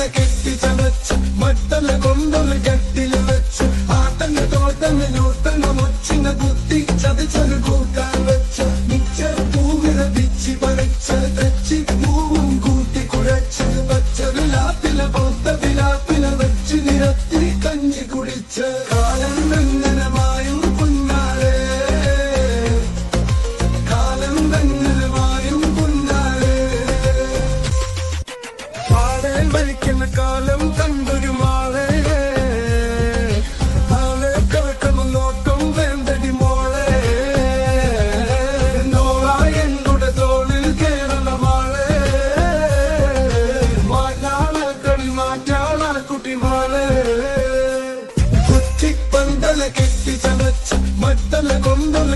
കെട്ടി ചമച്ച് മട്ടല കൊണ്ടൊന്ന് കെട്ടില് വെച്ച് ആട്ടങ്ങ തോട്ടങ്ങ ഞൂട്ടങ്ങ മൊച്ചിങ്ങ കുത്തി ചതച്ചത് കൂട്ടാൻ വെച്ച മിച്ചർ പൂവിത പിച്ചി പറിച്ച് തെച്ചി പൂവും കൂട്ടി കുഴച്ച് പച്ചത് ലാപ്പില പൊത്ത വിലാപ്പില വെച്ച് നിരത്തി കഞ്ഞി കുടിച്ച് കാലം വെങ്ങനമായും കുഞ്ഞാളെ കാലം വെങ്ങനമായും കുഞ്ഞാളെ പാടേ മരിക്കുന്ന കാലം കണ്ടൊരു മാളെ ആളെ കിഴക്കണം നോക്കം വേണ്ടടി മോളെ നോളായി എന്നുടെ തോളിൽ കേരള മാളെ മാറ്റാളി മാറ്റാള കുട്ടി മാളെ കുറ്റിപ്പന്തല കെട്ടി ചമച്ച് മട്ടല കൊണ്ടൊല